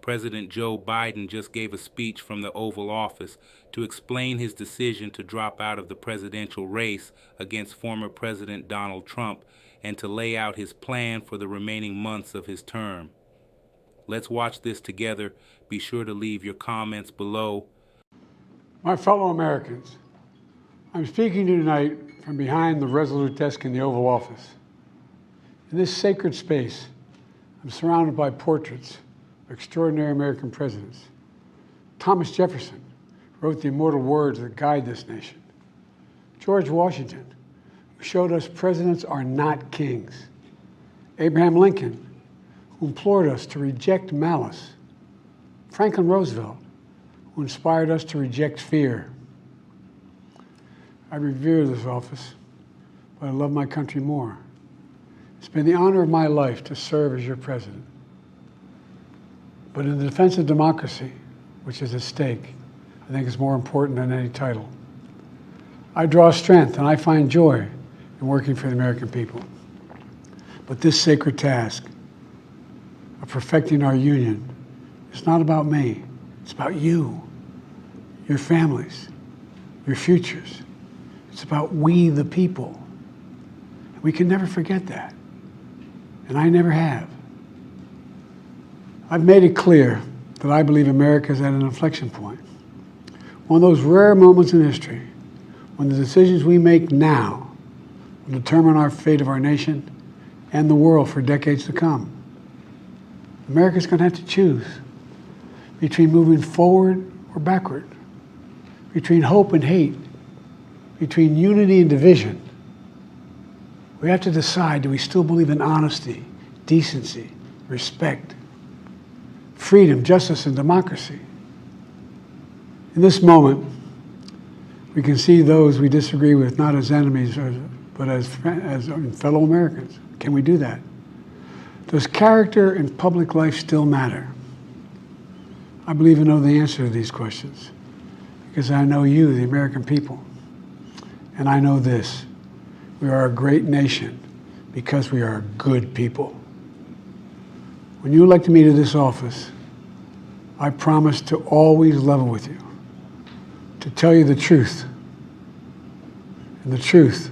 President Joe Biden just gave a speech from the Oval Office to explain his decision to drop out of the presidential race against former President Donald Trump and to lay out his plan for the remaining months of his term. Let's watch this together. Be sure to leave your comments below. My fellow Americans, I'm speaking to you tonight from behind the resolute desk in the Oval Office. In this sacred space, I'm surrounded by portraits of extraordinary American presidents. Thomas Jefferson wrote the immortal words that guide this nation. George Washington, who showed us presidents are not kings. Abraham Lincoln, who implored us to reject malice. Franklin Roosevelt, who inspired us to reject fear. I revere this office, but I love my country more. It's been the honor of my life to serve as your president. But in the defense of democracy, which is at stake, I think it's more important than any title. I draw strength and I find joy in working for the American people. But this sacred task of perfecting our union is not about me. It's about you, your families, your futures. It's about we, the people. We can never forget that. And I never have. I've made it clear that I believe America is at an inflection point. One of those rare moments in history when the decisions we make now will determine our fate of our nation and the world for decades to come. America's going to have to choose between moving forward or backward, between hope and hate, between unity and division. We have to decide, do we still believe in honesty, decency, respect, freedom, justice, and democracy? In this moment, we can see those we disagree with not as enemies, but as fellow Americans. Can we do that? Does character in public life still matter? I believe I know the answer to these questions because I know you, the American people. And I know this, we are a great nation because we are good people. When you elected me to this office, I promised to always level with you, to tell you the truth. And the truth,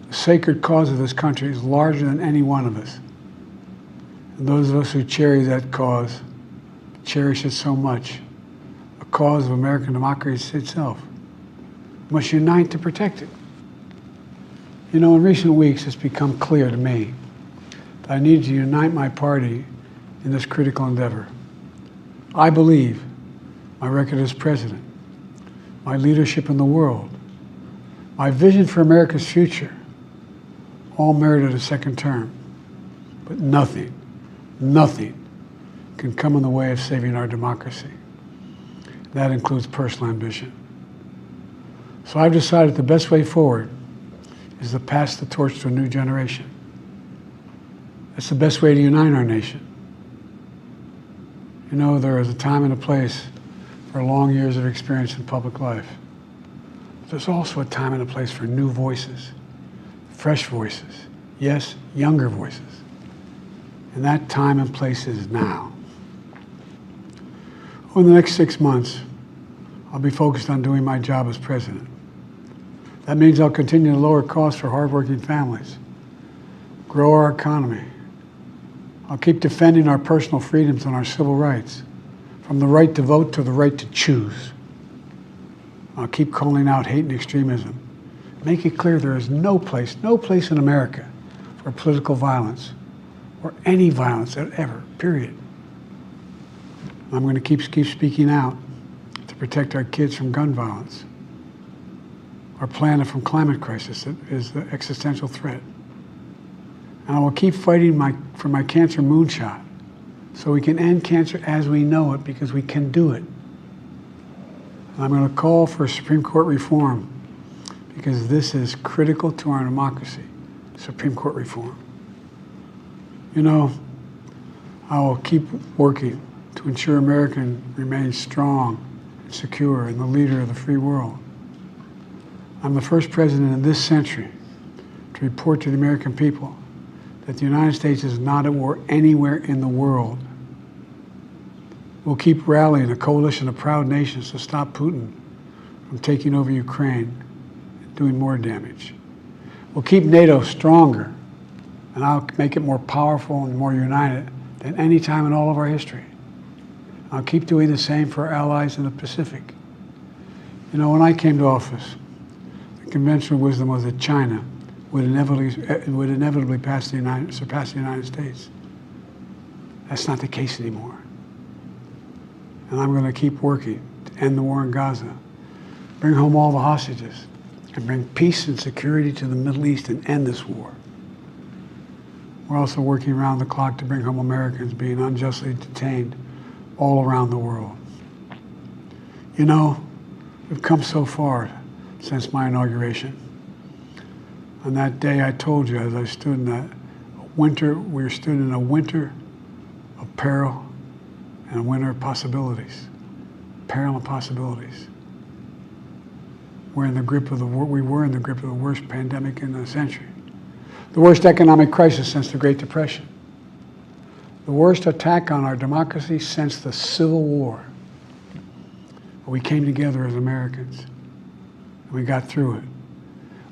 the sacred cause of this country is larger than any one of us. And those of us who cherish that cause, cherish it so much, a cause of American democracy itself, must unite to protect it. You know, in recent weeks, it's become clear to me that I need to unite my party in this critical endeavor. I believe my record as president, my leadership in the world, my vision for America's future, all merited a second term. But nothing can come in the way of saving our democracy. That includes personal ambition. So I've decided the best way forward is to pass the torch to a new generation. That's the best way to unite our nation. You know, there is a time and a place for long years of experience in public life. But there's also a time and a place for new voices, fresh voices, yes, younger voices. And that time and place is now. Over the next 6 months, I'll be focused on doing my job as president. That means I'll continue to lower costs for hardworking families, grow our economy. I'll keep defending our personal freedoms and our civil rights, from the right to vote to the right to choose. I'll keep calling out hate and extremism. Make it clear there is no place in America for political violence or any violence ever, period. I'm going to keep speaking out to protect our kids from gun violence, our planet from climate crisis that is the existential threat. And I will keep fighting for my cancer moonshot so we can end cancer as we know it, because we can do it. And I'm going to call for Supreme Court reform because this is critical to our democracy, Supreme Court reform. You know, I will keep working to ensure America remains strong and secure and the leader of the free world. I'm the first president in this century to report to the American people that the United States is not at war anywhere in the world. We'll keep rallying a coalition of proud nations to stop Putin from taking over Ukraine and doing more damage. We'll keep NATO stronger, and I'll make it more powerful and more united than any time in all of our history. I'll keep doing the same for our allies in the Pacific. You know, when I came to office, the conventional wisdom was that China would inevitably surpass the United States. That's not the case anymore. And I'm going to keep working to end the war in Gaza, bring home all the hostages, and bring peace and security to the Middle East and end this war. We're also working around the clock to bring home Americans being unjustly detained all around the world. You know, we've come so far since my inauguration. On that day, I told you, as I stood in that winter, we stood in a winter of peril and a winter of possibilities. Peril and possibilities. We were in the grip of the worst pandemic in a century. The worst economic crisis since the Great Depression. The worst attack on our democracy since the Civil War. But we came together as Americans, and we got through it.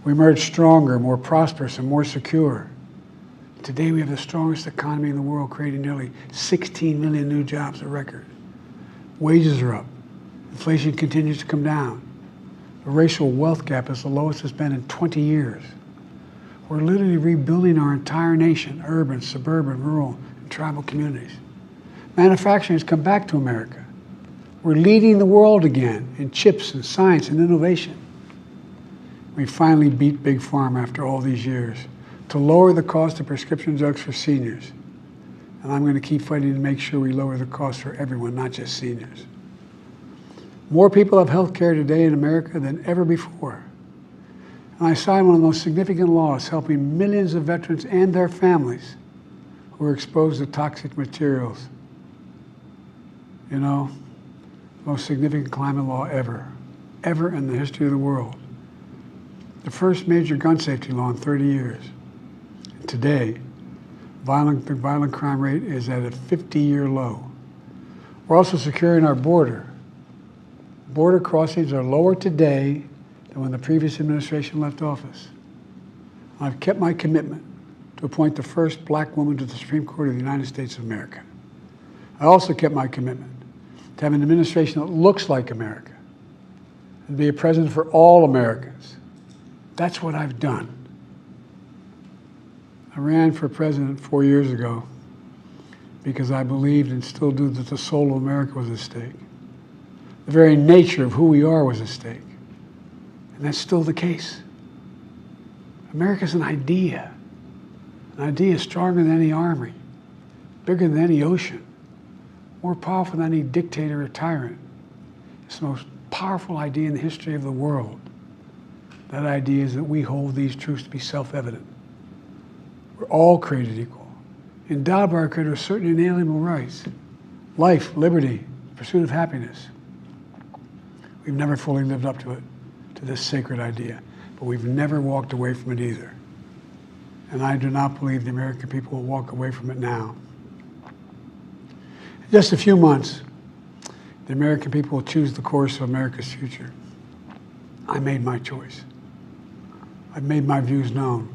We emerged stronger, more prosperous, and more secure. Today we have the strongest economy in the world, creating nearly 16 million new jobs, a record. Wages are up. Inflation continues to come down. The racial wealth gap is the lowest it's been in 20 years. We're literally rebuilding our entire nation, urban, suburban, rural, and tribal communities. Manufacturing has come back to America. We're leading the world again in chips and science and innovation. We finally beat Big Pharma after all these years to lower the cost of prescription drugs for seniors. And I'm going to keep fighting to make sure we lower the cost for everyone, not just seniors. More people have health care today in America than ever before. And I signed one of the most significant laws helping millions of veterans and their families who are exposed to toxic materials. You know, the most significant climate law ever in the history of the world. The first major gun safety law in 30 years. And today, the violent crime rate is at a 50-year low. We're also securing our border. Border crossings are lower today than when the previous administration left office. I've kept my commitment to appoint the first black woman to the Supreme Court of the United States of America. I also kept my commitment to have an administration that looks like America and be a president for all Americans. That's what I've done. I ran for president 4 years ago because I believed and still do that the soul of America was at stake. The very nature of who we are was at stake. And that's still the case. America's an idea. An idea stronger than any army, bigger than any ocean, more powerful than any dictator or tyrant. It's the most powerful idea in the history of the world. That idea is that we hold these truths to be self-evident. We're all created equal, endowed by our Creator with certain inalienable rights: life, liberty, pursuit of happiness. We've never fully lived up to it, to this sacred idea, but we've never walked away from it either. And I do not believe the American people will walk away from it now. In just a few months, the American people will choose the course of America's future. I made my choice. I've made my views known.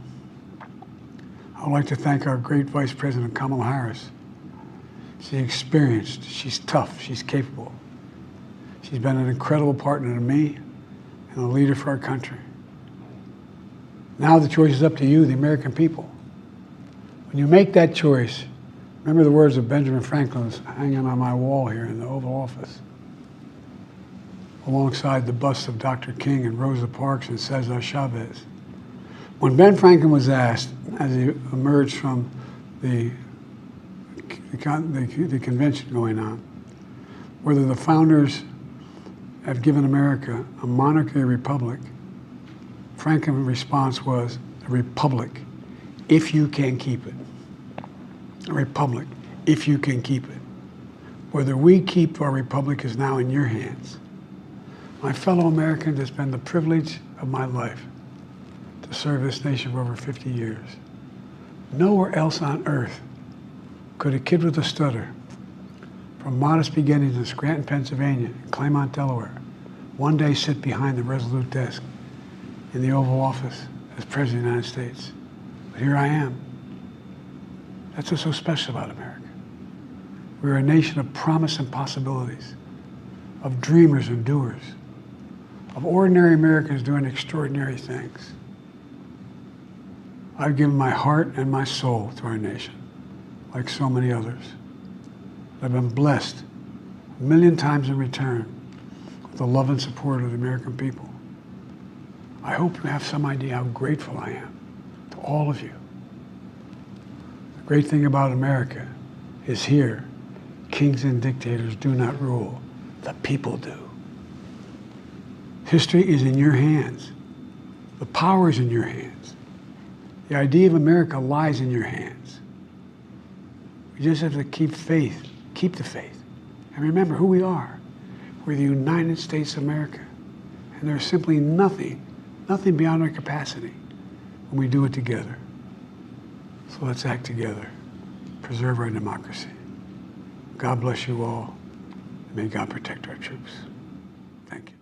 I would like to thank our great Vice President Kamala Harris. She's experienced, she's tough, she's capable. She's been an incredible partner to me and a leader for our country. Now the choice is up to you, the American people. When you make that choice, remember the words of Benjamin Franklin hanging on my wall here in the Oval Office, alongside the busts of Dr. King and Rosa Parks and Cesar Chavez. When Ben Franklin was asked, as he emerged from the convention going on, whether the founders have given America a monarchy or republic, Franklin's response was, a republic, if you can keep it. A republic, if you can keep it. Whether we keep our republic is now in your hands. My fellow Americans, it's been the privilege of my life to serve this nation for over 50 years. Nowhere else on earth could a kid with a stutter from modest beginnings in Scranton, Pennsylvania, and Claremont, Delaware, one day sit behind the resolute desk in the Oval Office as President of the United States. But here I am. That's what's so special about America. We're a nation of promise and possibilities, of dreamers and doers, of ordinary Americans doing extraordinary things. I've given my heart and my soul to our nation, like so many others. I've been blessed a million times in return with the love and support of the American people. I hope you have some idea how grateful I am to all of you. The great thing about America is here, kings and dictators do not rule, the people do. History is in your hands. The power is in your hands. The idea of America lies in your hands. We just have to keep faith, keep the faith, and remember who we are. We're the United States of America, and there's simply nothing beyond our capacity when we do it together. So let's act together, preserve our democracy. God bless you all, and may God protect our troops. Thank you.